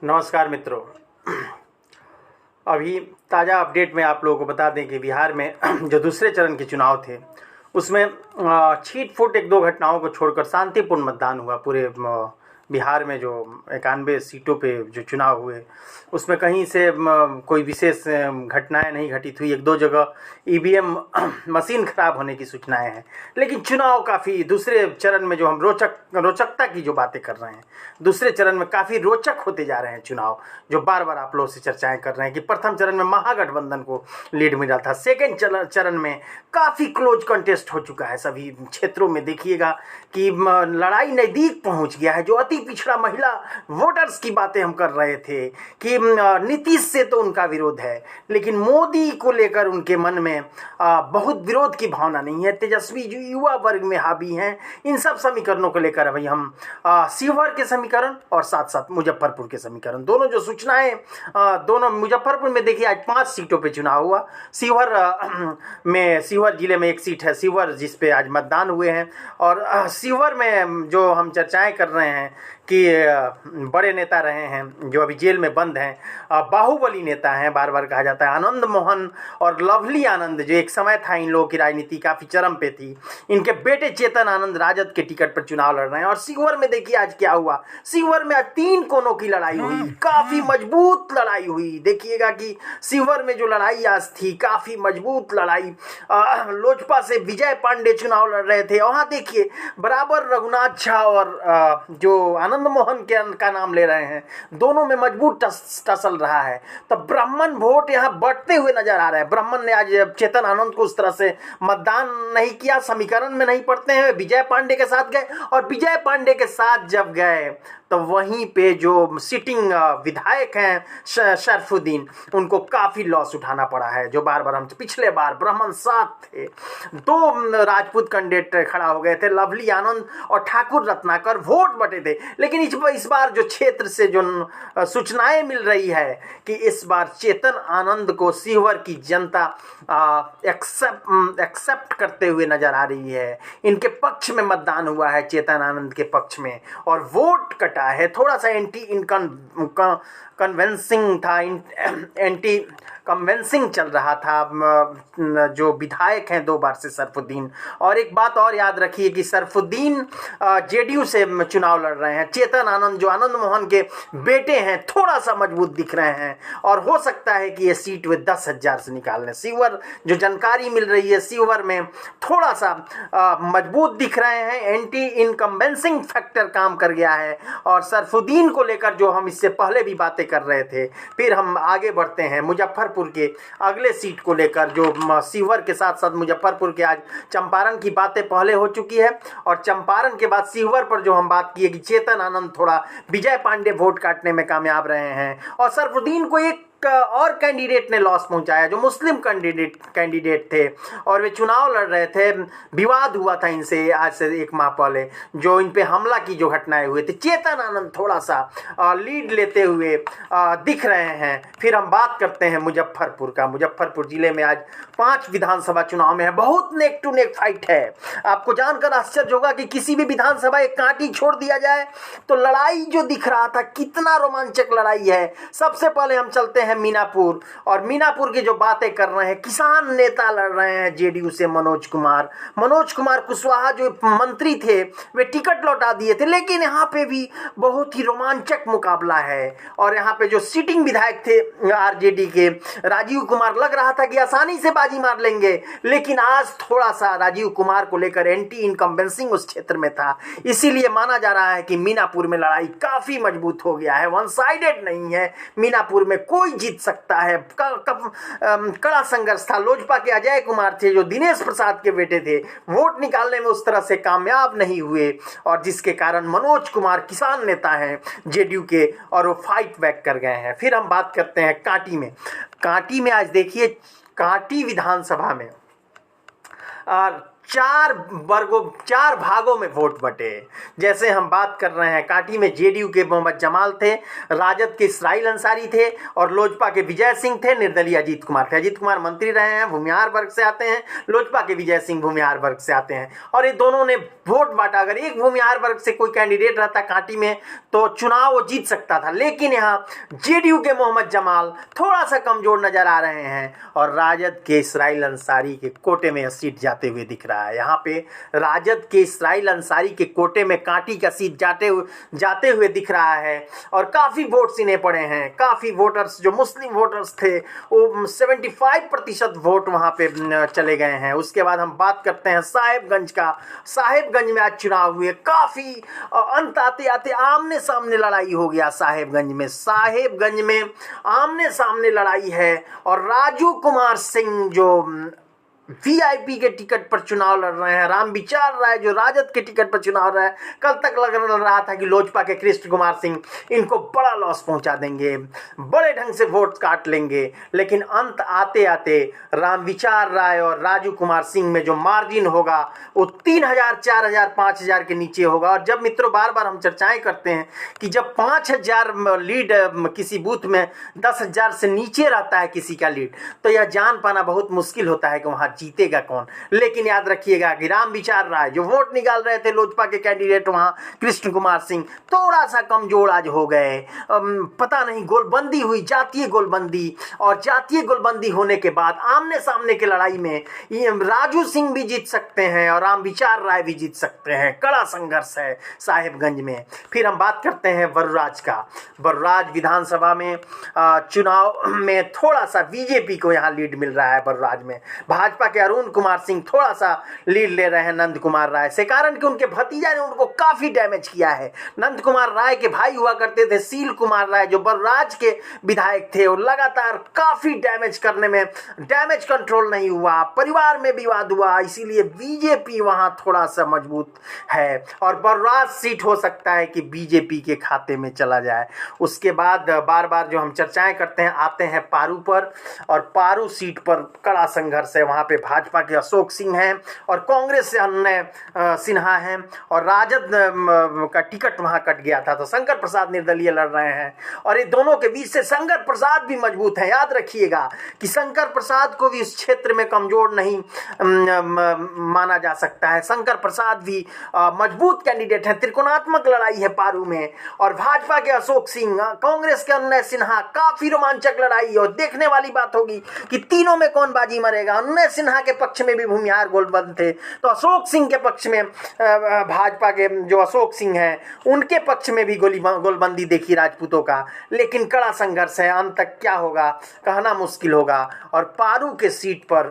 नमस्कार मित्रों। अभी ताज़ा अपडेट में आप लोगों को बता दें कि बिहार में जो दूसरे चरण के चुनाव थे उसमें छीट फूट एक दो घटनाओं को छोड़कर शांतिपूर्ण मतदान हुआ। पूरे बिहार में जो 91 सीटों पे जो चुनाव हुए उसमें कहीं से कोई विशेष घटनाएं नहीं घटित हुई। एक दो जगह ईवीएम मशीन खराब होने की सूचनाएं हैं, लेकिन चुनाव काफ़ी दूसरे चरण में जो हम रोचकता की जो बातें कर रहे हैं, दूसरे चरण में काफ़ी रोचक होते जा रहे हैं चुनाव। जो बार बार आप लोगों से चर्चाएं कर रहे हैं कि प्रथम चरण में महागठबंधन को लीड मिला था, सेकेंड चरण में काफ़ी क्लोज कंटेस्ट हो चुका है। सभी क्षेत्रों में देखिएगा कि लड़ाई नज़दीक पहुंच गया है। जो अति पिछड़ा महिला वोटर्स की बातें हम कर रहे थे कि नीतीश से तो उनका विरोध है, लेकिन मोदी को लेकर उनके मन में बहुत विरोध की भावना नहीं है। तेजस्वी जो युवा वर्ग में हावी हैं, इन सब समीकरणों को लेकर अभी हम शिवहर के समीकरण और साथ साथ मुजफ्फरपुर के समीकरण, दोनों जो सूचनाएं दोनों मुजफ्फरपुर में देखिए, आज 5 सीटों पे चुनाव हुआ। शिवहर जिले में एक सीट है शिवहर, जिस पे आज मतदान हुए हैं। और शिवहर में जो हम चर्चाएं कर रहे हैं कि बड़े नेता रहे हैं जो अभी जेल में बंद हैं, बाहुबली नेता हैं, बार बार कहा जाता है, आनंद मोहन और लवली आनंद, जो एक समय था इन लोगों की राजनीति काफ़ी चरम पे थी। इनके बेटे चेतन आनंद राजद के टिकट पर चुनाव लड़ रहे हैं। और शिवहर में देखिए आज क्या हुआ। शिवहर में आज 3 कोनों की लड़ाई हुई, काफ़ी मजबूत लड़ाई हुई। देखिएगा कि शिवहर में जो लड़ाई आज थी, काफ़ी मजबूत लड़ाई। लोजपा से विजय पांडे चुनाव लड़ रहे थे, वहाँ देखिए बराबर रघुनाथ झा और जो आनंद मोहन का नाम ले रहे हैं। दोनों में मजबूत टसल रहा है। तो ब्राह्मण वोट यहाँ बढ़ते हुए नजर आ रहा है। ब्राह्मण ने आज चेतन आनंद को उस तरह से मतदान नहीं किया, समीकरण में नहीं पढ़ते हैं, विजय पांडे के साथ गए। और विजय पांडे के साथ जब गए तो वहीं पे जो सिटिंग विधायक हैं शरफुद्दीन, उनको काफ़ी लॉस उठाना पड़ा है। जो बार बार हम पिछले बार ब्राह्मण साथ थे, 2 राजपूत कैंडिडेट खड़ा हो गए थे, लवली आनंद और ठाकुर रत्नाकर, वोट बटे थे। लेकिन इस बार जो क्षेत्र से जो सूचनाएं मिल रही है कि इस बार चेतन आनंद को शिवहर की जनता एक्सेप्ट करते हुए नजर आ रही है। इनके पक्ष में मतदान हुआ है, चेतन आनंद के पक्ष में, और वोट कटा है। थोड़ा सा एंटी कन्वेंसिंग चल रहा था। जो विधायक हैं 2 बार से सरफुद्दीन, और एक बात और याद रखिए कि सरफुद्दीन जेडीयू से चुनाव लड़ रहे हैं। चेतन आनंद जो आनंद मोहन के बेटे हैं, थोड़ा सा मजबूत दिख रहे हैं, और हो सकता है कि ये सीट वे 10,000 से निकाल लें। शिवहर जो जानकारी मिल रही है, शिवहर में थोड़ा सा मजबूत दिख रहे हैं। एंटी इनकम्बेंसिंग फैक्टर काम कर गया है। और सरफुद्दीन को लेकर जो हम इससे पहले भी बातें कर रहे थे, फिर हम आगे बढ़ते हैं मुजफ्फरपुर के अगले सीट को लेकर। जो शिवहर के साथ साथ मुजफ्फरपुर के, आज चंपारण की बातें पहले हो चुकी है, और चंपारण के बाद शिवहर पर जो हम बात किए कि चेतन आनंद थोड़ा विजय पांडे वोट काटने में कामयाब रहे हैं, और सरफुद्दीन को एक और कैंडिडेट ने लॉस पहुंचाया जो मुस्लिम कैंडिडेट थे, और वे चुनाव लड़ रहे थे। विवाद हुआ था इनसे आज से 1 माह पहले, जो इन पे हमला की जो घटनाएं हुए थे। चेतन आनंद थोड़ा सा लीड लेते हुए दिख रहे हैं। फिर हम बात करते हैं मुजफ्फरपुर का। मुजफ्फरपुर जिले में आज 5 विधानसभा चुनाव में है, बहुत नेक टू नेक फाइट है। आपको जानकर आश्चर्य होगा कि किसी भी विधानसभा एक कांटी छोड़ दिया जाए तो लड़ाई जो दिख रहा था, कितना रोमांचक लड़ाई है। सबसे पहले हम चलते हैं मीनापुर, और मीनापुर की जो बातें कर रहे हैं, किसान नेता लड़ रहे हैं जेडीयू से मनोज कुमार कुशवाहा जो मंत्री थे, वे टिकट लौटा दिए थे। लेकिन यहाँ पे भी बहुत ही रोमांचक मुकाबला है। और यहाँ पे जो सिटिंग विधायक थे आरजेडी के राजीव कुमार, लग रहा था कि आसानी से बाजी मार लेंगे, लेकिन आज थोड़ा सा राजीव कुमार को लेकर एंटी इनकम्बेंसिंग उस क्षेत्र में था। इसीलिए माना जा रहा है कि मीनापुर में लड़ाई काफी मजबूत हो गया है, वन साइडेड नहीं है। मीनापुर में कोई जीत सकता है। कड़ा संघर्ष था। लोजपा के अजय कुमार थे जो दिनेश प्रसाद के बेटे थे, वोट निकालने में उस तरह से कामयाब नहीं हुए, और जिसके कारण मनोज कुमार किसान नेता हैं जेडीयू के, और वो फाइट बैक कर गए हैं। फिर हम बात करते हैं कांटी में आज देखिए, कांटी विधानसभा में चार भागों में वोट बटे। जैसे हम बात कर रहे हैं, कांटी में जेडीयू के मोहम्मद जमाल थे, राजद के इस्राइल अंसारी थे और लोजपा के विजय सिंह थे, निर्दलीय अजीत कुमार थे। अजीत कुमार मंत्री रहे हैं, भूमिहार वर्ग से आते हैं, लोजपा के विजय सिंह भूमिहार वर्ग से आते हैं और ये दोनों ने वोट बांटा। अगर एक भूमिहार वर्ग से कोई कैंडिडेट रहता कांटी में तो चुनाव वो जीत सकता था, लेकिन यहाँ जेडीयू के मोहम्मद जमाल थोड़ा सा कमजोर नजर आ रहे हैं और राजद के इस्राइल अंसारी के कोटे में सीट जाते हुए दिख रहा है। यहाँ पे राजद के इस्राइल अंसारी के कोटे में कांटी का सीट जाते हुए दिख रहा है और काफी वोट्स इन्हें पड़े हैं। काफी वोटर्स जो मुस्लिम वोटर्स थे वो 75% वोट वहां पे चले गए हैं। उसके बाद हम बात करते हैं साहेबगंज का। साहेबगंज में आज चुनाव हुए, काफी अंत आते आते आमने सामने लड़ाई हो गया। साहेबगंज में आमने सामने लड़ाई है और राजू कुमार सिंह जो वीआईपी के टिकट पर चुनाव लड़ रहे हैं, रामविचार राय जो राजद के टिकट पर चुनाव लड़ रहे हैं। कल तक लग रहा था कि लोजपा के कृष्ण कुमार सिंह इनको बड़ा लॉस पहुंचा देंगे, बड़े ढंग से वोट काट लेंगे, लेकिन अंत आते आते रामविचार राय और राजू कुमार सिंह में जो मार्जिन होगा वो 3000, 4000, 5000 के नीचे होगा। और जब मित्रों बार बार हम चर्चाएं करते हैं कि जब 5000 लीड किसी बूथ में 10,000 से नीचे रहता है किसी का लीड, तो यह जान पाना बहुत मुश्किल होता है कि वहां जीतेगा कौन। लेकिन याद रखिएगा कि रामविचार राय जो वोट निकाल रहे थे लोजपा के कैंडिडेट वहां कृष्ण कुमार सिंह थोड़ा सा कमजोर आज हो गए। पता नहीं गोलबंदी हुई, जातीय गोलबंदी, और जातीय गोलबंदी होने के बाद आमने सामने की लड़ाई में राजू सिंह भी जीत सकते हैं और रामविचार राय भी जीत सकते हैं। कड़ा संघर्ष है साहेबगंज में। फिर हम बात करते हैं बर्राज का। बर्राज विधानसभा में चुनाव में थोड़ा सा बीजेपी को यहाँ लीड मिल रहा है। बर्राज में भाजपा के अरुण कुमार सिंह थोड़ा सा लीड ले रहे हैं नंद कुमार राय से, कारण कि उनके भतीजा ने उनको काफी डैमेज किया है। नंद कुमार राय के भाई हुआ करते थे सील कुमार राय जो बर्राज के विधायक थे, और लगातार काफी डैमेज करने में डैमेज कंट्रोल नहीं हुआ, परिवार में विवाद हुआ, इसीलिए बीजेपी वहां थोड़ा सा मजबूत है और बर्राज सीट हो सकता है कि बीजेपी के खाते में चला जाए। उसके बाद बार बार जो हम चर्चाएं करते हैं आते हैं पारू पर, और पारू सीट पर कड़ा संघर्ष है। वहां पे भाजपा के अशोक सिंह हैं और कांग्रेस से अन्य सिन्हा हैं और राजद का टिकट वहां कट गया था तो शंकर प्रसाद निर्दलीय लड़ रहे हैं और ये दोनों के बीच से शंकर प्रसाद भी मजबूत है। याद रखिएगा कि शंकर प्रसाद को भी इस क्षेत्र में कमजोर नहीं माना जा सकता है। शंकर प्रसाद भी मजबूत कैंडिडेट है। त्रिकोणात्मक लड़ाई है पारू में और भाजपा के अशोक सिंह, कांग्रेस के अन्य सिन्हा, काफी रोमांचक लड़ाई और देखने वाली बात होगी कि तीनों में कौन बाजी मरेगा। अन्य सिन्हा के पक्ष में भी भूमिहार गोलबंद थे तो अशोक सिंह के पक्ष में भाजपा के जो अशोक सिंह हैं उनके पक्ष में भी गोलबंदी देखी राजपूतों का। लेकिन कड़ा संघर्ष है, अंत तक क्या होगा कहना मुश्किल होगा। और पारू के सीट पर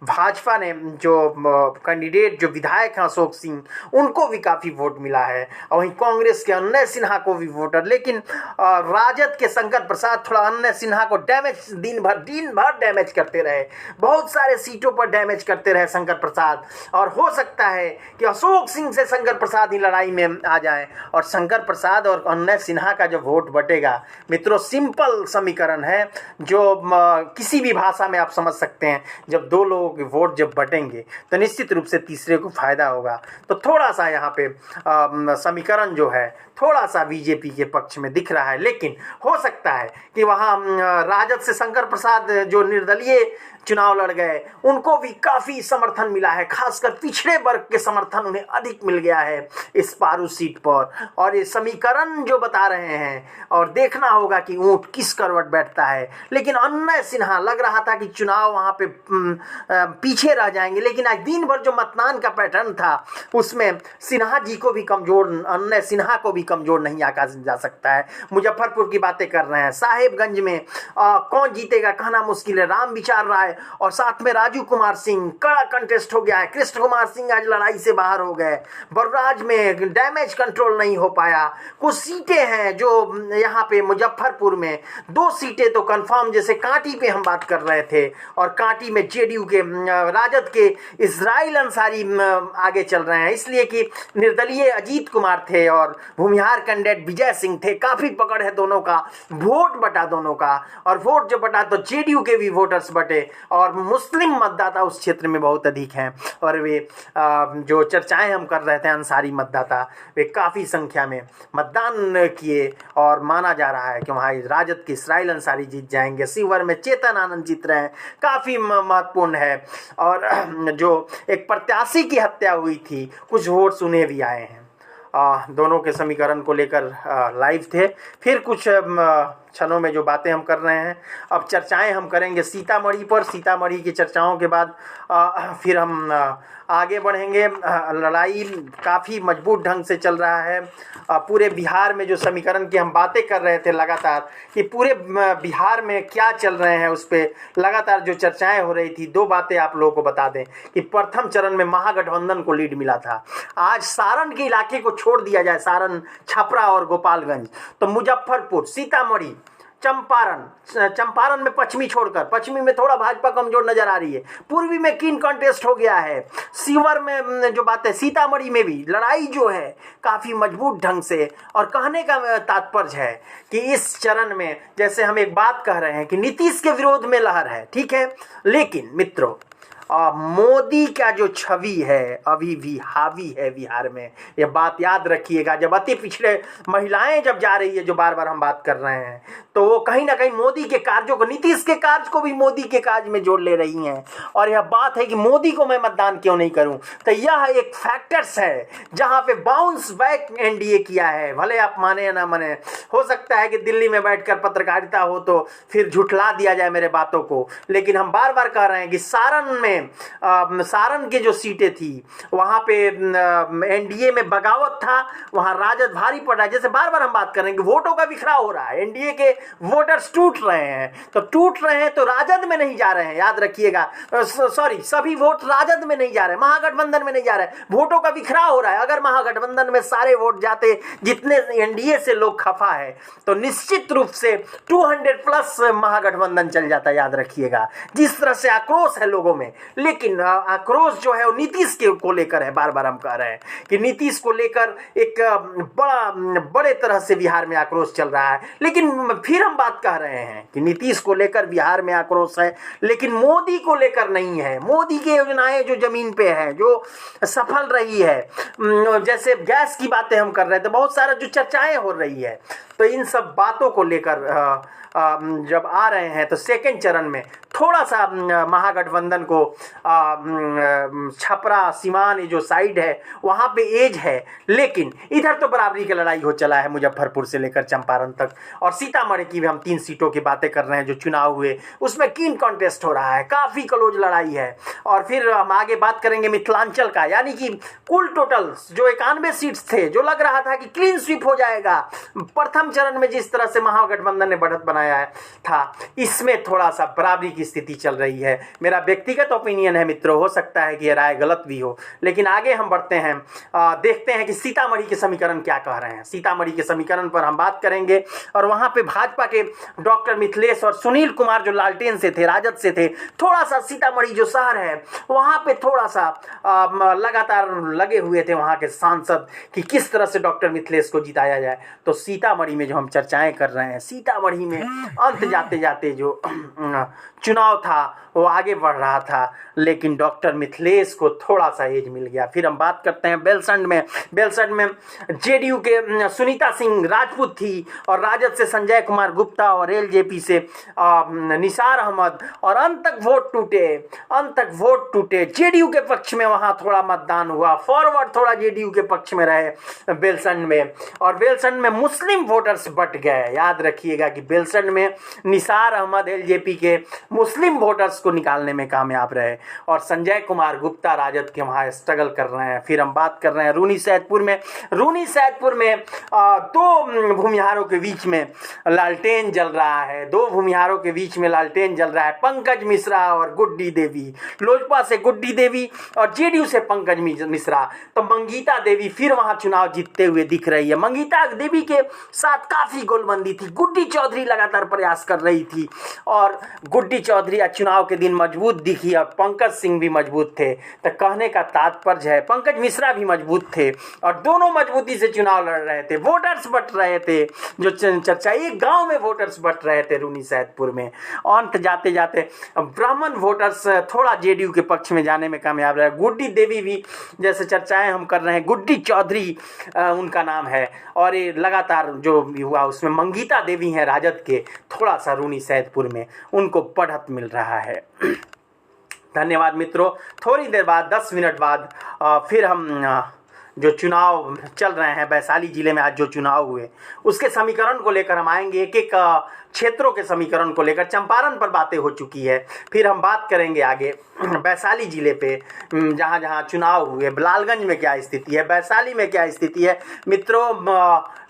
भाजपा ने जो कैंडिडेट जो विधायक हैं अशोक सिंह उनको भी काफी वोट मिला है और वहीं कांग्रेस के अन्य सिन्हा को भी वोटर, लेकिन राजद के शंकर प्रसाद थोड़ा अन्य सिन्हा को डैमेज दिन भर डैमेज करते रहे, बहुत सारे सीटों पर डैमेज करते रहे शंकर प्रसाद, और हो सकता है कि अशोक सिंह से शंकर प्रसाद ही लड़ाई में आ जाएं और शंकर प्रसाद और अन्य सिन्हा का जो वोट बटेगा मित्रों सिंपल समीकरण है जो किसी भी भाषा में आप समझ सकते हैं। जब दो लोगों के वोट जब बटेंगे तो निश्चित रूप से तीसरे को फायदा होगा। तो थोड़ा सा यहाँ पे समीकरण जो है थोड़ा सा बीजेपी के पक्ष में दिख रहा है, लेकिन हो सकता है कि वहाँ राजद से शंकर प्रसाद जो निर्दलीय चुनाव लड़ गए उनको भी काफी समर्थन मिला है, खासकर पिछड़े वर्ग के समर्थन उन्हें अधिक मिल गया है इस पारू सीट पर। और ये समीकरण जो बता रहे हैं और देखना होगा कि ऊंट किस करवट बैठता है। लेकिन अन्य सिन्हा लग रहा था कि चुनाव वहां पे पीछे रह जाएंगे, लेकिन आज दिन भर जो मतदान का पैटर्न था उसमें सिन्हा जी को भी कमजोर, अन्य सिन्हा को भी कमजोर नहीं आका जा सकता है। मुजफ्फरपुर की बातें कर रहे हैं, साहेबगंज में कौन जीतेगा कहना मुश्किल है। रामविचार राय और साथ में राजू कुमार सिंह, कड़ा कंटेस्ट हो गया है। कृष्ण कुमार सिंह आज लड़ाई से बाहर हो गए। बर्राज में डैमेज कंट्रोल नहीं हो पाया। कुछ सीटें हैं जो यहाँ पे मुजफ्फरपुर में 2 सीटें तो कंफर्म, जैसे कांटी पे हम बात कर रहे थे और कांटी में जेडीयू के राजद के इस्राइल अंसारी आगे चल रहे हैं, इसलिए कि निर्दलीय अजीत कुमार थे और भूमिहार कैंडिडेट विजय सिंह थे। काफी पकड़ है दोनों का, वोट बटा दोनों का, और वोट जब बटा तो जेडीयू के भी वोटर्स बटे और मुस्लिम मतदाता उस क्षेत्र में बहुत अधिक हैं और वे जो चर्चाएं हम कर रहे थे अंसारी मतदाता, वे काफ़ी संख्या में मतदान किए और माना जा रहा है कि वहाँ राजद के इसराइल अंसारी जीत जाएंगे। शिवहर में चेतन आनंद जीत रहे हैं, काफ़ी महत्वपूर्ण है। और जो एक प्रत्याशी की हत्या हुई थी, कुछ वोट्स उन्हें भी आए हैं। दोनों के समीकरण को लेकर लाइव थे। फिर कुछ क्षणों में जो बातें हम कर रहे हैं, अब चर्चाएं हम करेंगे सीतामढ़ी पर। सीतामढ़ी की चर्चाओं के बाद फिर हम आगे बढ़ेंगे। लड़ाई काफ़ी मजबूत ढंग से चल रहा है। पूरे बिहार में जो समीकरण की हम बातें कर रहे थे लगातार, कि पूरे बिहार में क्या चल रहे हैं उस पर लगातार जो चर्चाएं हो रही थी। दो बातें आप लोगों को बता दें कि प्रथम चरण में महागठबंधन को लीड मिला था। आज सारण के इलाके को छोड़ दिया जाए, सारण, छपरा और गोपालगंज, तो मुजफ्फरपुर, सीतामढ़ी, चंपारण में पश्चिमी छोड़कर, पश्चिमी में थोड़ा भाजपा कमजोर नजर आ रही है, पूर्वी में कीन कॉन्टेस्ट हो गया है। शिवहर में जो बात है, सीतामढ़ी में भी लड़ाई जो है काफ़ी मजबूत ढंग से। और कहने का तात्पर्य है कि इस चरण में जैसे हम एक बात कह रहे हैं कि नीतीश के विरोध में लहर है, ठीक है, लेकिन मित्रों मोदी का जो छवि है अभी भी हावी है बिहार में। यह बात याद रखिएगा। जब अति पिछड़े महिलाएं जब जा रही है, जो बार बार हम बात कर रहे हैं, तो वो कहीं ना कहीं मोदी के कार्यों को, नीतीश के कार्य को भी मोदी के कार्य में जोड़ ले रही हैं। और यह बात है कि मोदी को मैं मतदान क्यों नहीं करूं, तो यह एक फैक्टर्स है जहां पे बाउंस बैक एनडीए किया है। भले आप माने या ना माने, हो सकता है कि दिल्ली में बैठकर पत्रकारिता हो तो फिर झुठला दिया जाए मेरे बातों को, लेकिन हम बार बार कह रहे हैं कि सारण के जो सीटें थी वहां पे एनडीए में बगावत था, वहां राजद भारी पड़ रहा है। जैसे बार बार हम बात कर रहे हैं कि वोटों का बिखराव हो रहा है, एनडीए के वोटर्स टूट रहे हैं, तो टूट रहे हैं तो राजद में नहीं जा रहे हैं, याद रखिएगा। सॉरी, सभी वोट राजद में नहीं जा रहे, महागठबंधन में नहीं जा रहे, वोटों का बिखराव हो रहा है। अगर महागठबंधन में सारे वोट जाते जितने एनडीए से लोग खफा है, तो निश्चित रूप से 200+ महागठबंधन चल जाता, याद रखिएगा। जिस तरह से आक्रोश है लोगों में, लेकिन आक्रोश जो है वो नीतीश के को लेकर है। बार बार हम कह रहे हैं कि नीतीश को लेकर एक बड़े तरह से बिहार में आक्रोश चल रहा है। लेकिन फिर हम बात कह रहे हैं कि नीतीश को लेकर बिहार में आक्रोश है, लेकिन मोदी को लेकर नहीं है। मोदी की योजनाएं जो जमीन पे है, जो सफल रही है, जैसे गैस की बातें हम कर रहे थे, बहुत सारा जो चर्चाएं हो रही है, तो इन सब बातों को लेकर जब आ रहे हैं तो सेकेंड चरण में थोड़ा सा महागठबंधन को छपरा, सीवान जो साइड है वहाँ पे एज है, लेकिन इधर तो बराबरी की लड़ाई हो चला है मुजफ्फरपुर से लेकर चंपारण तक। और सीतामढ़ी की भी हम 3 सीटों की बातें कर रहे हैं जो चुनाव हुए, उसमें कीन कॉन्टेस्ट हो रहा है, काफ़ी क्लोज लड़ाई है। और फिर हम आगे बात करेंगे मिथिलांचल का, यानी कि कुल टोटल जो 91 सीट्स थे, जो लग रहा था कि क्लीन स्वीप हो जाएगा प्रथम चरण में, जिस तरह से महागठबंधन ने बढ़त बनाया था, इसमें थोड़ा सा बराबरी की स्थिति चल रही है। मेरा व्यक्तिगत ओपिनियन है मित्रों, हो सकता है कि यह राय गलत भी हो, लेकिन आगे हम बढ़ते हैं, देखते हैं कि सीतामढ़ी के समीकरण क्या कह रहे हैं। सीतामढ़ी के समीकरण पर हम बात करेंगे। और वहां पे भाजपा के डॉक्टर मिथिलेश और सुनील कुमार जो लालटेन से थे, राजद से थे, थोड़ा सा सीतामढ़ी जो शहर है वहां पे थोड़ा सा लगातार लगे हुए थे वहां के सांसद कि किस तरह से डॉक्टर मिथिलेश को जिताया जाए। तो सीतामढ़ी में जो हम चर्चाएं कर रहे हैं, सीतामढ़ी में अंत जाते जाते जो चुनाव था वो आगे बढ़ रहा था, लेकिन डॉक्टर मिथिलेश को थोड़ा सा एज मिल गया। फिर हम बात करते हैं बेलसंड में जेडीयू के सुनीता सिंह राजपूत थी, और राजद से संजय कुमार गुप्ता, और एलजेपी से निसार अहमद, और अंत तक वोट टूटे जेडीयू के पक्ष में। वहां थोड़ा मतदान हुआ, फॉरवर्ड थोड़ा जेडीयू के पक्ष में रहे बेलसंड में, और बेलसंड में मुस्लिम वोटर्स बट गए। याद रखिएगा कि बेलसंड में निसार अहमद एलजेपी के मुस्लिम वोटर्स को निकालने में कामयाब रहे, और संजय कुमार गुप्ता राजद के वहां स्ट्रगल कर रहे हैं। फिर हम बात कर रहे हैं रूनी सैदपुर में 2 भूमिहारों के बीच में लालटेन जल रहा है, 2 भूमिहारों के बीच में लालटेन जल रहा है, पंकज मिश्रा और गुड्डी देवी। लोजपा से गुड्डी देवी और जेडीयू से पंकज मिश्रा। तो मंगीता देवी फिर वहां चुनाव जीतते हुए दिख रही है। मंगीता देवी के साथ काफी गोलबंदी थी, गुड्डी चौधरी लगातार प्रयास कर रही थी, और गुड्डी चौधरी आज चुनाव के दिन मजबूत दिखी और पंकज सिंह भी मजबूत थे, तो कहने का तात्पर्य है पंकज मिश्रा भी मजबूत थे और दोनों मजबूती से चुनाव लड़ रहे थे। वोटर्स बट रहे थे, जो चर्चा एक गांव में वोटर्स बट रहे थे रूनी सैदपुर में। अंत जाते जाते ब्राह्मण वोटर्स थोड़ा जेडीयू के पक्ष में जाने में कामयाब रहे। गुड्डी देवी भी, जैसे चर्चाएं हम कर रहे हैं, गुड्डी चौधरी उनका नाम है, और ये लगातार जो हुआ उसमें मंगीता देवी हैं राजद के, थोड़ा सा रूनी सैदपुर में उनको बढ़त मिल रहा है। धन्यवाद मित्रों। थोड़ी देर बाद 10 मिनट बाद फिर हम जो चुनाव चल रहे हैं वैशाली जिले में, आज जो चुनाव हुए उसके समीकरण को लेकर हम आएंगे। एक एक क्षेत्रों के समीकरण को लेकर चंपारण पर बातें हो चुकी है, फिर हम बात करेंगे आगे वैशाली जिले पे, जहाँ जहाँ चुनाव हुए, लालगंज में क्या स्थिति है, वैशाली में क्या स्थिति है। मित्रों,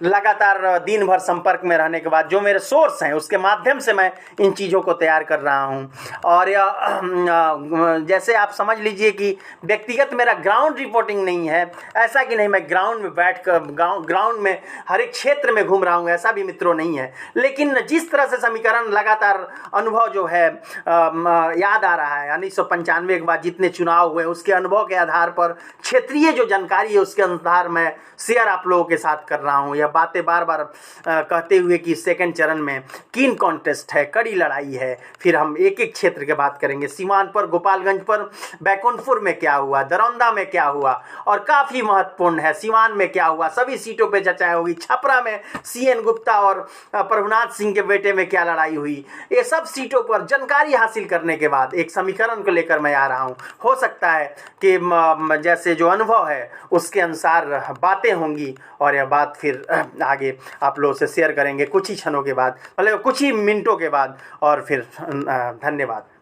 लगातार दिन भर संपर्क में रहने के बाद जो मेरे सोर्स हैं उसके माध्यम से मैं इन चीज़ों को तैयार कर रहा हूँ। और जैसे आप समझ लीजिए कि व्यक्तिगत मेरा ग्राउंड रिपोर्टिंग नहीं है, ऐसा कि नहीं मैं ग्राउंड में बैठ कर ग्राउंड में हर एक क्षेत्र में घूम रहा हूँ, ऐसा भी मित्रों नहीं है। लेकिन जिस तरह से समीकरण लगातार अनुभव जो है याद आ रहा है, 1995 के बाद जितने चुनाव हुए उसके अनुभव के आधार पर क्षेत्रीय जो जानकारी है उसके अनुसार मैं शेयर आप लोगों के साथ कर रहा हूँ। यह बातें बार बार कहते हुए कि सेकंड चरण में कीन कॉन्टेस्ट है, कड़ी लड़ाई है। फिर हम एक एक क्षेत्र के बात करेंगे, सीवान पर, गोपालगंज पर, बैकुंठपुर में क्या हुआ, दरौंदा में क्या हुआ, और काफ़ी महत्वपूर्ण है सीवान में क्या हुआ, सभी सीटों पर चर्चाएं होगी। छपरा में सीएन गुप्ता और प्रभुनाथ सिंह के बेटे में क्या लड़ाई हुई, ये सब सीटों पर जानकारी हासिल करने के बाद एक समीकरण को लेकर मैं आ रहा हूँ। हो सकता है कि जैसे जो अनुभव है उसके अनुसार बातें होंगी, और यह बात फिर आगे आप लोगों से शेयर करेंगे कुछ ही क्षणों के बाद, मतलब कुछ ही मिनटों के बाद। और फिर धन्यवाद।